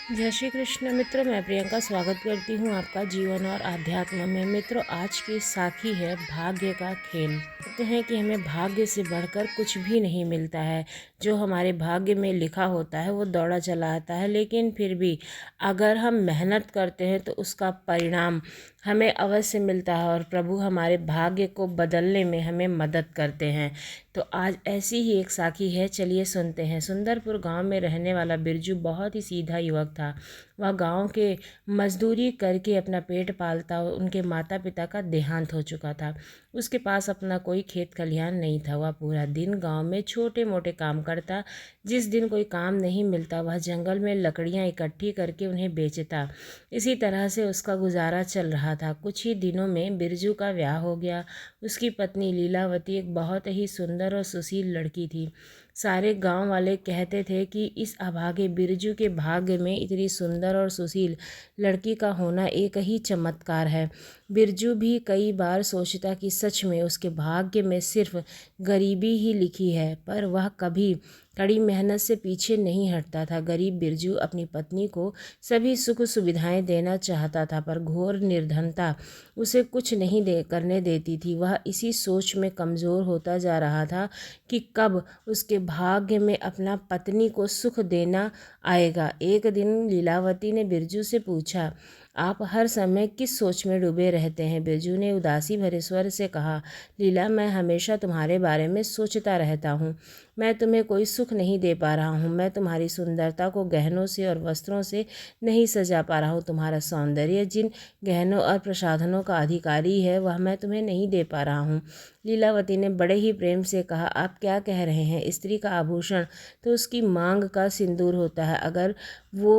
जय श्री कृष्ण मित्रों, मैं प्रियंका स्वागत करती हूँ आपका जीवन और आध्यात्म में। मित्रों, आज की साखी है भाग्य का खेल। कहते हैं कि हमें भाग्य से बढ़कर कुछ भी नहीं मिलता है। जो हमारे भाग्य में लिखा होता है वो दौड़ा चला आता है, लेकिन फिर भी अगर हम मेहनत करते हैं तो उसका परिणाम हमें अवश्य मिलता है और प्रभु हमारे भाग्य को बदलने में हमें मदद करते हैं। तो आज ऐसी ही एक साखी है, चलिए सुनते हैं। सुंदरपुर गांव में रहने वाला बिरजू बहुत ही सीधा युवक था। वह गांव के मजदूरी करके अपना पेट पालता और उनके माता पिता का देहांत हो चुका था। उसके पास अपना कोई खेत खलिहान नहीं था। वह पूरा दिन गांव में छोटे मोटे काम करता। जिस दिन कोई काम नहीं मिलता वह जंगल में लकड़ियां इकट्ठी करके उन्हें बेचता। इसी तरह से उसका गुजारा चल रहा था। कुछ ही दिनों में बिरजू का ब्याह हो गया। उसकी पत्नी लीलावती एक बहुत ही सुंदर और सुशील लड़की थी। सारे गांव वाले कहते थे कि इस अभागे बिरजू के भाग्य में इतनी सुंदर और सुशील लड़की का होना एक ही चमत्कार है। बिरजू भी कई बार सोचता कि सच में उसके भाग्य में सिर्फ गरीबी ही लिखी है, पर वह कभी कड़ी मेहनत से पीछे नहीं हटता था। गरीब बिरजू अपनी पत्नी को सभी सुख सुविधाएं देना चाहता था, पर घोर निर्धनता उसे कुछ नहीं करने देती थी। वह इसी सोच में कमज़ोर होता जा रहा था कि कब उसके भाग्य में अपना पत्नी को सुख देना आएगा। एक दिन लीलावती ने बिरजू से पूछा, आप हर समय किस सोच में डूबे रहते हैं? बिरजू ने उदासी भरे स्वर से कहा, लीला, मैं हमेशा तुम्हारे बारे में सोचता रहता हूँ। मैं तुम्हें कोई सुख नहीं दे पा रहा हूँ। मैं तुम्हारी सुंदरता को गहनों से और वस्त्रों से नहीं सजा पा रहा हूँ। तुम्हारा सौंदर्य जिन गहनों और प्रसाधनों का अधिकारी है वह मैं तुम्हें नहीं दे पा रहा हूँ। लीलावती ने बड़े ही प्रेम से कहा, आप क्या कह रहे हैं? स्त्री का आभूषण तो उसकी मांग का सिंदूर होता है। अगर वो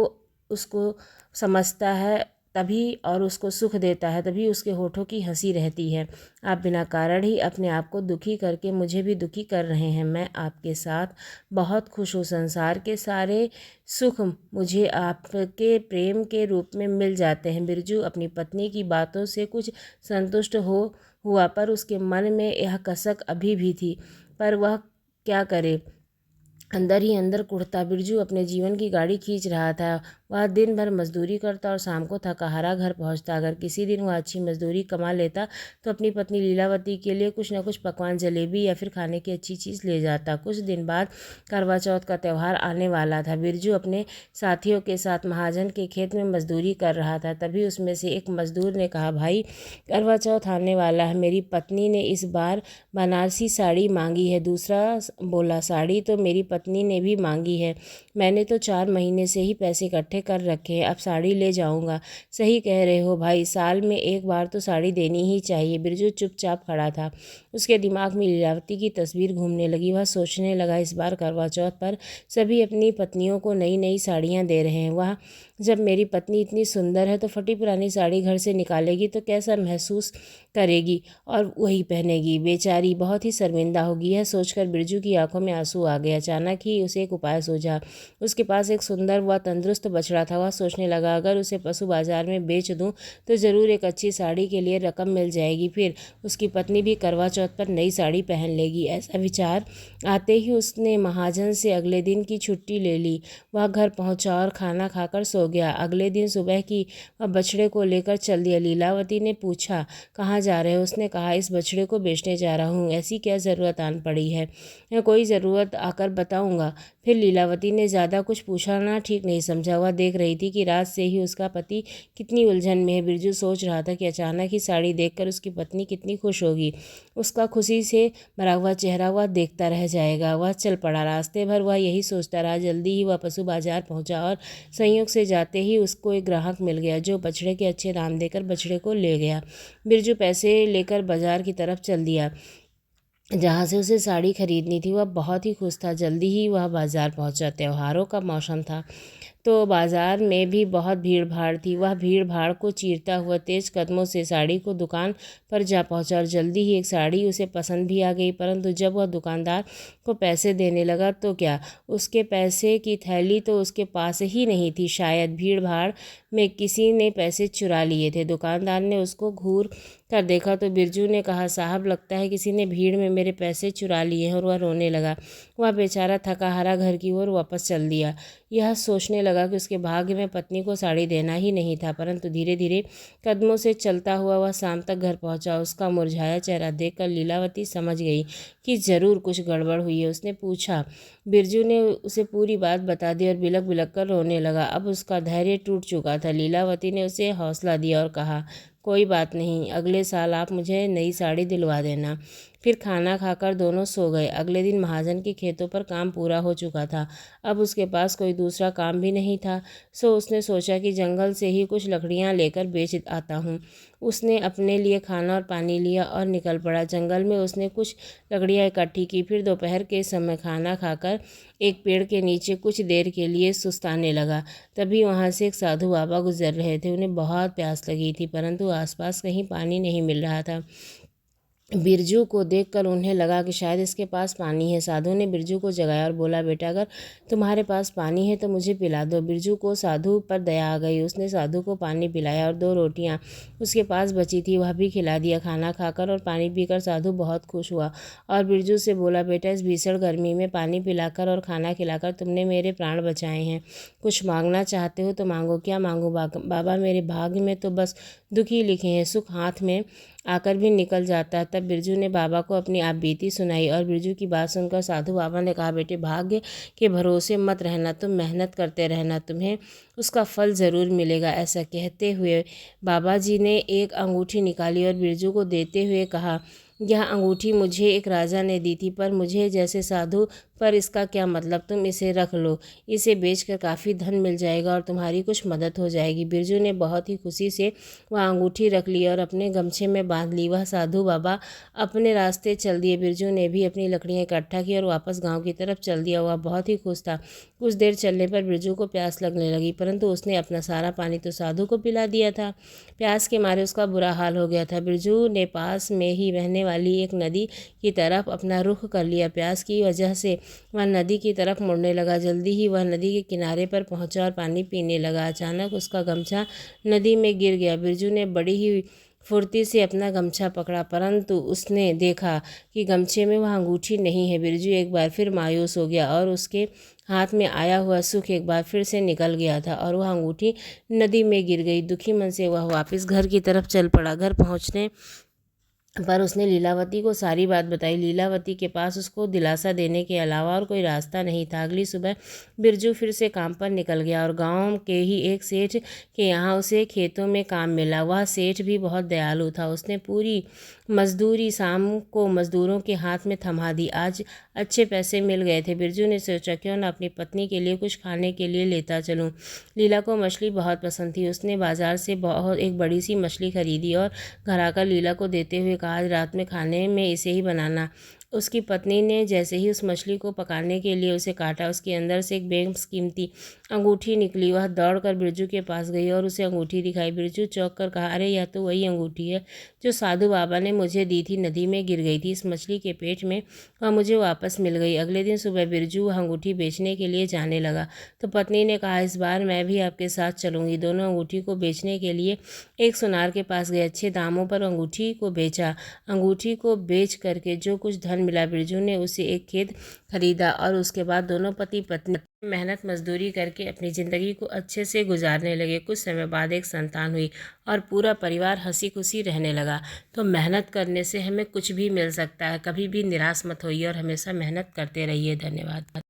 उसको समझता है तभी और उसको सुख देता है, तभी उसके होठों की हंसी रहती है। आप बिना कारण ही अपने आप को दुखी करके मुझे भी दुखी कर रहे हैं। मैं आपके साथ बहुत खुश हूँ। संसार के सारे सुख मुझे आपके प्रेम के रूप में मिल जाते हैं। बिरजू अपनी पत्नी की बातों से कुछ संतुष्ट हुआ, पर उसके मन में यह कसक अभी भी थी। पर वह क्या करे, अंदर ही अंदर कुढ़ता। बिरजू अपने जीवन की गाड़ी खींच रहा था। वह दिन भर मजदूरी करता और शाम को थका हारा घर पहुंचता। अगर किसी दिन वह अच्छी मजदूरी कमा लेता तो अपनी पत्नी लीलावती के लिए कुछ न कुछ पकवान, जलेबी या फिर खाने की अच्छी चीज़ ले जाता। कुछ दिन बाद करवा चौथ का त्यौहार आने वाला था। बिरजू अपने साथियों के साथ महाजन के खेत में मजदूरी कर रहा था। तभी उसमें से एक मजदूर ने कहा, भाई, करवा चौथ आने वाला है। मेरी पत्नी ने इस बार बनारसी साड़ी मांगी है। दूसरा बोला, साड़ी तो मेरी पत्नी ने भी मांगी है। मैंने तो 4 महीने से ही पैसे इकट्ठे कर रखे हैं, अब साड़ी ले जाऊंगा। सही कह रहे हो भाई, साल में एक बार तो साड़ी देनी ही चाहिए। बिरजू चुपचाप खड़ा था। उसके दिमाग में लीलावती की तस्वीर घूमने लगी। वह सोचने लगा, इस बार करवा चौथ पर सभी अपनी पत्नियों को नई नई साड़ियाँ दे रहे हैं। वह जब मेरी पत्नी इतनी सुंदर है तो फटी पुरानी साड़ी घर से निकालेगी तो कैसा महसूस करेगी और वही पहनेगी। बेचारी बहुत ही शर्मिंदा होगी। यह सोचकर बिरजू की आंखों में आंसू आ गए। अचानक ही उसे एक उपाय सूझा। उसके पास एक सुंदर व तंदुरुस्त बछड़ा था। वह सोचने लगा, अगर उसे पशु बाजार में बेच दूं तो ज़रूर एक अच्छी साड़ी के लिए रकम मिल जाएगी। फिर उसकी पत्नी भी करवा चौथ पर नई साड़ी पहन लेगी। ऐसा विचार आते ही उसने महाजन से अगले दिन की छुट्टी ले ली। वह घर पहुंचा और खाना खाकर सो गया। अगले दिन सुबह की वह बछड़े को लेकर चल दिया। लीलावती ने पूछा, कहाँ जा रहे हो? उसने कहा, इस बछड़े को बेचने जा रहा हूँ। ऐसी क्या ज़रूरत आन पड़ी है? या कोई ज़रूरत आकर बताऊँगा। फिर लीलावती ने ज़्यादा कुछ पूछना ठीक नहीं समझा। वह देख रही थी कि रात से ही उसका पति कितनी उलझन में है। बिरजू सोच रहा था कि अचानक ही साड़ी देखकर उसकी पत्नी कितनी खुश होगी। उसका खुशी से भरा हुआ चेहरा वह देखता रह जाएगा। वह चल पड़ा। रास्ते भर वह यही सोचता रहा। जल्दी ही वह पशु बाजार पहुंचा और संयोग से जाते ही उसको एक ग्राहक मिल गया जो बछड़े के अच्छे दाम देकर बछड़े को ले गया। बिरजू पैसे लेकर बाजार की तरफ चल दिया जहाँ से उसे साड़ी खरीदनी थी। वह बहुत ही खुश था। जल्दी ही वह बाजार पहुंचा। त्योहारों का मौसम था तो बाजार में भी बहुत भीड़ भाड़ थी। वह भीड़ भाड़ को चीरता हुआ तेज कदमों से साड़ी को दुकान पर जा पहुंचा और जल्दी ही एक साड़ी उसे पसंद भी आ गई। परंतु जब वह दुकानदार को पैसे देने लगा तो क्या, उसके पैसे की थैली तो उसके पास ही नहीं थी। शायद भीड़ भाड़ में किसी ने पैसे चुरा लिए थे। दुकानदार ने उसको घूर कर देखा तो बिरजू ने कहा, साहब, लगता है किसी ने भीड़ में मेरे पैसे चुरा लिए हैं। और वह रोने लगा। वह बेचारा थका हारा घर की ओर वापस चल दिया। यह सोचने लगा लगा कि उसके भाग्य में पत्नी को साड़ी देना ही नहीं था, परंतु धीरे धीरे कदमों से चलता हुआ वह शाम तक घर पहुंचा। उसका मुरझाया चेहरा देखकर लीलावती समझ गई कि जरूर कुछ गड़बड़ हुई है। उसने पूछा। बिरजू ने उसे पूरी बात बता दी और बिलक बिलक कर रोने लगा। अब उसका धैर्य टूट चुका था। लीलावती ने उसे हौसला दिया और कहा, कोई बात नहीं, अगले साल आप मुझे नई साड़ी दिलवा देना। फिर खाना खाकर दोनों सो गए। अगले दिन महाजन के खेतों पर काम पूरा हो चुका था। अब उसके पास कोई दूसरा काम भी नहीं था, सो उसने सोचा कि जंगल से ही कुछ लकड़ियां लेकर बेच आता हूँ। उसने अपने लिए खाना और पानी लिया और निकल पड़ा। जंगल में उसने कुछ लकड़ियाँ इकट्ठी की। फिर दोपहर के समय खाना खाकर एक पेड़ के नीचे कुछ देर के लिए सुस्ताने लगा। तभी वहाँ से एक साधु बाबा गुजर रहे थे। उन्हें बहुत प्यास लगी थी, परंतु आसपास कहीं पानी नहीं मिल रहा था। बिरजू को देखकर उन्हें लगा कि शायद इसके पास पानी है। साधु ने बिरजू को जगाया और बोला, बेटा अगर तुम्हारे पास पानी है तो मुझे पिला दो। बिरजू को साधु पर दया आ गई। उसने साधु को पानी पिलाया और 2 रोटियां उसके पास बची थी वह भी खिला दिया। खाना खाकर और पानी पीकर साधु बहुत खुश हुआ और बिरजू से बोला, बेटा इस भीषण गर्मी में पानी पिलाकर और खाना खिलाकर तुमने मेरे प्राण बचाए हैं। कुछ मांगना चाहते हो तो मांगो। क्या मांगो बाबा? मेरे भाग्य में तो बस दुख ही लिखे हैं, सुख हाथ में आकर भी निकल जाता है। तब बिरजू ने बाबा को अपनी आप बीती सुनाई और बिरजू की बात सुनकर साधु बाबा ने कहा, बेटे भाग्य के भरोसे मत रहना, तुम मेहनत करते रहना, तुम्हें उसका फल ज़रूर मिलेगा। ऐसा कहते हुए बाबा जी ने एक अंगूठी निकाली और बिरजू को देते हुए कहा, यह अंगूठी मुझे एक राजा ने दी थी, पर मुझे जैसे साधु पर इसका क्या मतलब, तुम इसे रख लो। इसे बेचकर काफ़ी धन मिल जाएगा और तुम्हारी कुछ मदद हो जाएगी। बिरजू ने बहुत ही खुशी से वह अंगूठी रख ली और अपने गमछे में बांध ली। वह साधु बाबा अपने रास्ते चल दिए। बिरजू ने भी अपनी लकड़ियाँ इकट्ठा की और वापस गाँव की तरफ चल दिया। वह बहुत ही खुश था। कुछ देर चलने पर बिरजू को प्यास लगने लगी, परंतु उसने अपना सारा पानी तो साधु को पिला दिया था। प्यास के मारे उसका बुरा हाल हो गया था। बिरजू ने पास में ही बहने वाली एक नदी की तरफ अपना रुख कर लिया। प्यास की वजह से वह नदी की तरफ मुड़ने लगा। जल्दी ही वह नदी के किनारे पर पहुंचा और पानी पीने लगा। अचानक उसका गमछा नदी में गिर गया। बिरजू ने बड़ी ही फुर्ती से अपना गमछा पकड़ा, परंतु उसने देखा कि गमछे में वह अंगूठी नहीं है। बिरजू एक बार फिर मायूस हो गया और उसके हाथ में आया हुआ सुख एक बार फिर से निकल गया था और वह अंगूठी नदी में गिर गई। दुखी मन से वह वापस घर की तरफ चल पड़ा। घर पहुंचने पर उसने लीलावती को सारी बात बताई। लीलावती के पास उसको दिलासा देने के अलावा और कोई रास्ता नहीं था। अगली सुबह बिरजू फिर से काम पर निकल गया और गांव के ही एक सेठ के यहाँ उसे खेतों में काम मिला। वह सेठ भी बहुत दयालु था। उसने पूरी मजदूरी शाम को मजदूरों के हाथ में थमा दी। आज अच्छे पैसे मिल गए थे। बिरजू ने सोचा, क्यों न अपनी पत्नी के लिए कुछ खाने के लिए लेता चलूं। लीला को मछली बहुत पसंद थी। उसने बाजार से बहुत एक बड़ी सी मछली खरीदी और घर आकर लीला को देते हुए कहा, आज रात में खाने में इसे ही बनाना। उसकी पत्नी ने जैसे ही उस मछली को पकाने के लिए उसे काटा, उसके अंदर से एक बेशकीमती अंगूठी निकली। वह दौड़कर बिरजू के पास गई और उसे अंगूठी दिखाई। बिरजू चौंक कर कहा, अरे यह तो वही अंगूठी है जो साधु बाबा ने मुझे दी थी, नदी में गिर गई थी। इस मछली के पेट में वह मुझे वापस मिल गई। अगले दिन सुबह बिरजू वह अंगूठी बेचने के लिए जाने लगा तो पत्नी ने कहा, इस बार मैं भी आपके साथ चलूँगी। दोनों अंगूठी को बेचने के लिए एक सुनार के पास गए। अच्छे दामों पर अंगूठी को बेचा। अंगूठी को बेच करके जो कुछ धन मिला, बिरजू ने उसे एक खेत खरीदा और उसके बाद दोनों पति पत्नी मेहनत मजदूरी करके अपनी ज़िंदगी को अच्छे से गुजारने लगे। कुछ समय बाद एक संतान हुई और पूरा परिवार हंसी खुशी रहने लगा। तो मेहनत करने से हमें कुछ भी मिल सकता है। कभी भी निराश मत होइए और हमेशा मेहनत करते रहिए। धन्यवाद।